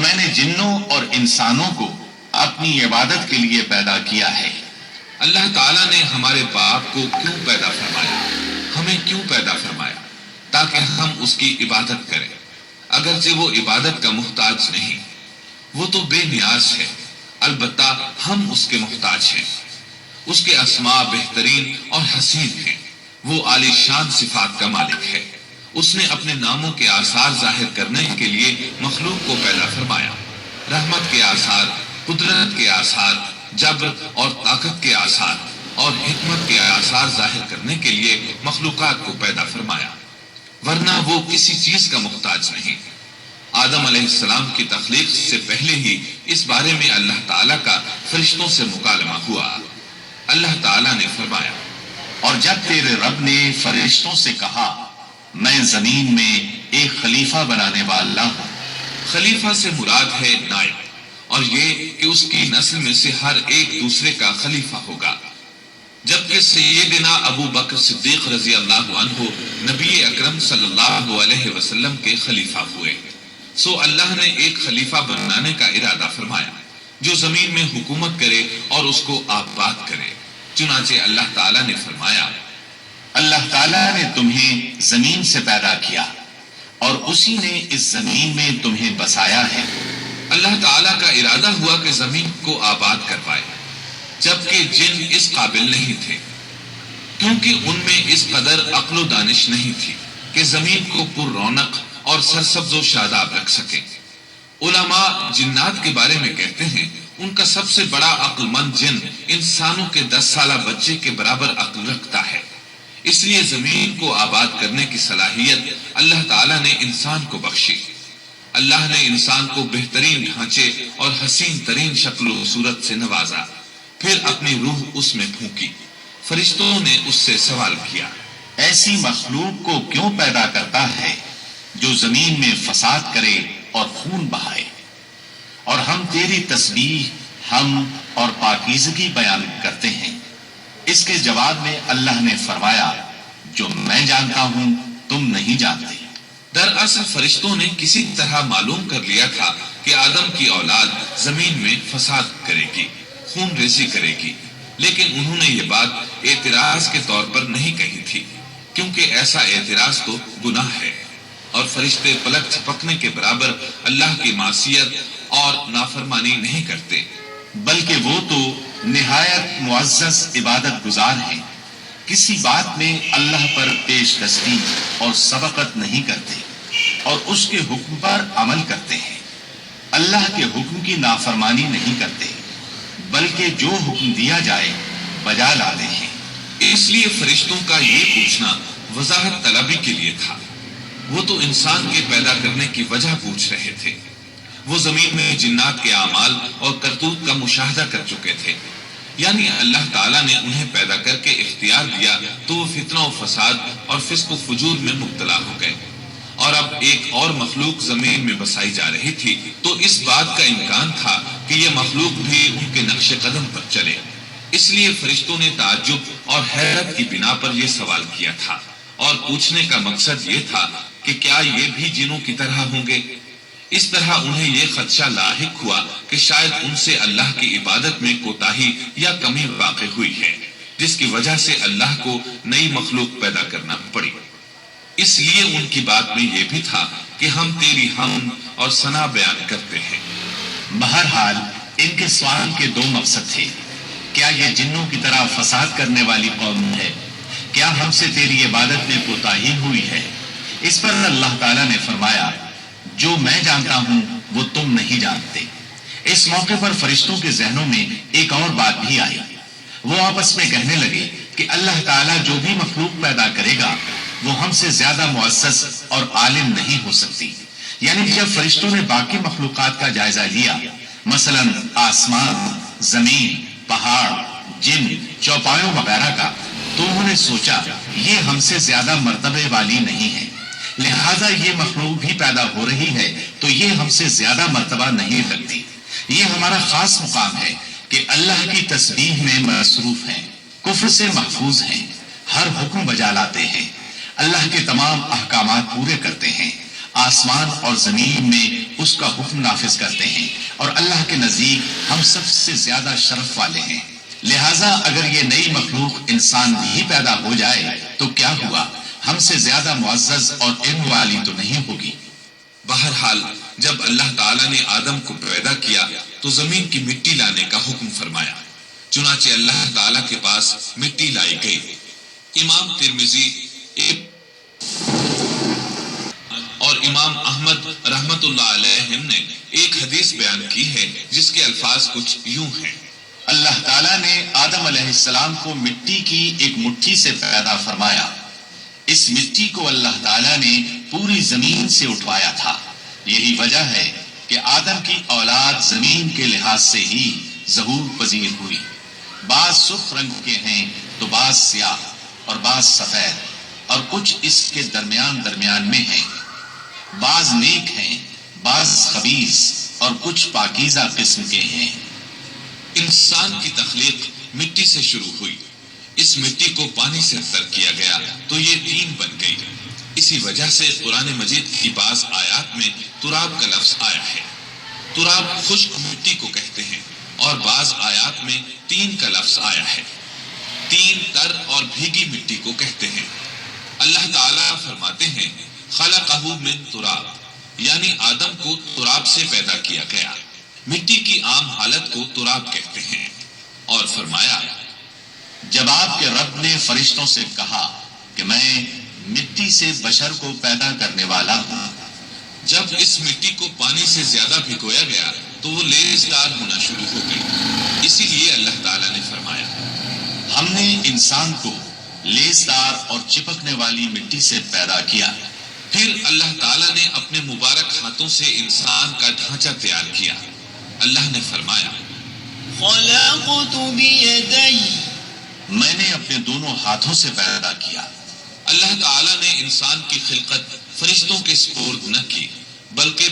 میں نے جنوں اور انسانوں کو اپنی عبادت کے لیے پیدا کیا ہے۔ اللہ تعالیٰ نے ہمارے باپ کو کیوں پیدا فرمایا؟ ہمیں کیوں پیدا فرمایا؟ تاکہ ہم اس کی عبادت کریں، اگرچہ وہ عبادت کا محتاج نہیں، وہ تو بے نیاز ہے، البتہ ہم اس کے محتاج ہیں۔ اس کے اسماء بہترین اور حسین ہیں، وہ عالی شان صفات کا مالک ہے۔ اس نے اپنے ناموں کے آثار ظاہر کرنے کے لیے مخلوق کو پیدا فرمایا، رحمت کے آثار، قدرت کے آثار، جبر اور طاقت کے آثار اور حکمت کے آثار ظاہر کرنے کے لیے مخلوقات کو پیدا فرمایا، ورنہ وہ کسی چیز کا محتاج نہیں۔ آدم علیہ السلام کی تخلیق سے پہلے ہی اس بارے میں اللہ تعالیٰ کا فرشتوں سے مکالمہ ہوا۔ اللہ تعالیٰ نے فرمایا، اور جب تیرے رب نے فرشتوں سے کہا میں زمین میں ایک خلیفہ بنانے والا ہوں۔ خلیفہ سے مراد ہے نائب، اور یہ کہ اس کی نسل میں سے ہر ایک دوسرے کا خلیفہ ہوگا، جبکہ سیدنا ابو بکر صدیق رضی اللہ عنہ نبی اکرم صلی اللہ علیہ وسلم کے خلیفہ ہوئے، سو اللہ نے ایک خلیفہ بنانے کا ارادہ فرمایا جو زمین میں حکومت کرے اور اس کو آباد کرے۔ چنانچہ اللہ تعالیٰ نے فرمایا، اللہ تعالیٰ نے تمہیں زمین سے پیدا کیا اور اسی نے اس زمین میں تمہیں بسایا ہے۔ اللہ تعالیٰ کا ارادہ ہوا کہ زمین کو آباد کروائے، جبکہ جن اس قابل نہیں تھے، کیونکہ ان میں اس قدر عقل و دانش نہیں تھی کہ زمین کو پر رونق اور سرسبز و شاداب رکھ سکے۔ علماء جنات کے بارے میں کہتے ہیں ان کا سب سے بڑا عقل مند جن انسانوں کے 10 سالہ بچے کے برابر عقل رکھتا ہے، اس لیے زمین کو آباد کرنے کی صلاحیت اللہ تعالیٰ نے انسان کو بخشی۔ اللہ نے انسان کو بہترین ڈھانچے اور حسین ترین شکل و صورت سے نوازا، پھر اپنی روح اس میں پھونکی۔ فرشتوں نے اس سے سوال کیا، ایسی مخلوق کو کیوں پیدا کرتا ہے جو زمین میں فساد کرے اور خون بہائے؟ اور ہم تیری تسبیح، حمد اور پاکیزگی بیان کرتے ہیں۔ اس کے جواب میں اللہ نے فرمایا، جو میں جانتا ہوں تم نہیں جانتے۔ دراصل فرشتوں نے کسی طرح معلوم کر لیا تھا کہ آدم کی اولاد زمین میں فساد کرے گی، خون ریزی کرے گی، لیکن انہوں نے یہ بات اعتراض کے طور پر نہیں کہی تھی، کیونکہ ایسا اعتراض تو گناہ ہے، اور فرشتے پلک جھپکنے کے برابر اللہ کی معصیت اور نافرمانی نہیں کرتے، بلکہ وہ تو نہایت معزز عبادت گزار ہیں، کسی بات میں اللہ پر پیش دستی اور سبقت نہیں کرتے اور اس کے حکم پر عمل کرتے ہیں۔ اللہ کے حکم کی نافرمانی نہیں کرتے، بلکہ جو حکم دیا جائے بجا لاتے ہیں۔ اس لیے فرشتوں کا یہ پوچھنا وضاحت طلبی کے لیے تھا، وہ تو انسان کے پیدا کرنے کی وجہ پوچھ رہے تھے۔ وہ زمین میں جنات کے اعمال اور کرتوت کا مشاہدہ کر چکے تھے، یعنی اللہ تعالیٰ نے انہیں پیدا کر کے اختیار دیا تو وہ فتنہ و فساد اور فسق و فجور میں مبتلا ہو گئے، اور اب ایک اور مخلوق زمین میں بسائی جا رہی تھی، تو اس بات کا امکان تھا کہ یہ مخلوق بھی ان کے نقش قدم پر چلے۔ اس لیے فرشتوں نے تعجب اور حیرت کی بنا پر یہ سوال کیا تھا، اور پوچھنے کا مقصد یہ تھا کہ کیا یہ بھی جنوں کی طرح ہوں گے؟ اس طرح انہیں یہ خدشہ لاحق ہوا کہ شاید ان سے اللہ کی عبادت میں کوتاہی یا کمی واقع ہوئی ہے، جس کی وجہ سے اللہ کو نئی مخلوق پیدا کرنا پڑی۔ اس لیے ان کی بات میں یہ بھی تھا کہ ہم تیری حمد اور ثنا بیان کرتے ہیں۔ بہرحال ان کے سوال کے 2 مقصد تھے، کیا یہ جنوں کی طرح فساد کرنے والی قوم ہے؟ کیا ہم سے تیری عبادت میں کوتاہی ہوئی ہے؟ اس پر اللہ تعالیٰ نے فرمایا، جو میں جانتا ہوں وہ تم نہیں جانتے۔ اس موقع پر فرشتوں کے ذہنوں میں ایک اور بات بھی آئی، وہ آپس میں کہنے لگے کہ اللہ تعالیٰ جو بھی مخلوق پیدا کرے گا وہ ہم سے زیادہ معزز اور عالم نہیں ہو سکتی۔ یعنی جب فرشتوں نے باقی مخلوقات کا جائزہ لیا، مثلا آسمان، زمین، پہاڑ، جن، چوپایوں وغیرہ کا، تو انہوں نے سوچا یہ ہم سے زیادہ مرتبے والی نہیں ہے، لہذا یہ مخلوق بھی پیدا ہو رہی ہے تو یہ ہم سے زیادہ مرتبہ نہیں رکھتی۔ یہ ہمارا خاص مقام ہے کہ اللہ کی تسبیح میں مصروف ہیں، کفر سے محفوظ ہیں، ہر حکم بجا لاتے ہیں، اللہ کے تمام احکامات پورے کرتے ہیں، آسمان اور زمین میں اس کا حکم نافذ کرتے ہیں، اور اللہ کے نزدیک ہم سب سے زیادہ شرف والے ہیں۔ لہٰذا اگر یہ نئی مخلوق انسان بھی پیدا ہو جائے تو کیا ہوا، ہم سے زیادہ معزز اور علم والی تو نہیں ہوگی۔ بہرحال جب اللہ تعالیٰ نے آدم کو پیدا کیا تو زمین کی مٹی لانے کا حکم فرمایا، چنانچہ اللہ تعالیٰ کے پاس مٹی لائی گئی۔ امام ترمذی اور امام احمد رحمت اللہ علیہ نے ایک حدیث بیان کی ہے جس کے الفاظ کچھ یوں ہیں: اللہ تعالیٰ نے آدم علیہ السلام کو مٹی کی ایک مٹھی سے پیدا فرمایا۔ اس مٹی کو اللہ تعالیٰ نے پوری زمین سے اٹھوایا تھا۔ یہی وجہ ہے کہ آدم کی اولاد زمین کے لحاظ سے ہی ظہور پذیر ہوئی۔ بعض سرخ رنگ کے ہیں تو بعض سیاہ اور بعض سفید، اور کچھ اس کے درمیان میں ہیں۔ بعض نیک ہیں، بعض خبیث، اور کچھ پاکیزہ قسم کے ہیں۔ انسان کی تخلیق مٹی سے شروع ہوئی، اس مٹی کو پانی سے تر کیا گیا تو یہ طین بن گئی۔ اسی وجہ سے قرآن مجید کی بعض آیات میں تراب کا لفظ آیا ہے۔ تراب خشک مٹی کو کہتے ہیں، اور بعض آیات میں طین کا لفظ آیا ہے۔ طین تر اور بھیگی مٹی کو کہتے ہیں۔ اللہ تعالیٰ فرماتے ہیں خلقہ من تراب، یعنی آدم کو تراب سے پیدا کیا گیا۔ مٹی کی عام حالت کو تراب کہتے ہیں۔ اور فرمایا جب آپ کے رب نے فرشتوں سے کہا کہ میں مٹی سے بشر کو پیدا کرنے والا ہوں، جب اس مٹی کو پانی سے زیادہ بھگویا گیا تو وہ لیسدار ہونا شروع ہو گئی۔ اسی لیے اللہ تعالیٰ نے فرمایا ہم نے انسان کو لیسدار اور چپکنے والی مٹی سے پیدا کیا۔ پھر اللہ تعالیٰ نے اپنے مبارک ہاتھوں سے انسان کا ڈھانچہ تیار کیا۔ اللہ نے فرمایا خلقت بیدی، میں نے اپنے دونوں ہاتھوں سے پیدا کیا۔ اللہ تعالیٰ نے انسان کی خلقت فرشتوں کے سپرد نہ کی، بلکہ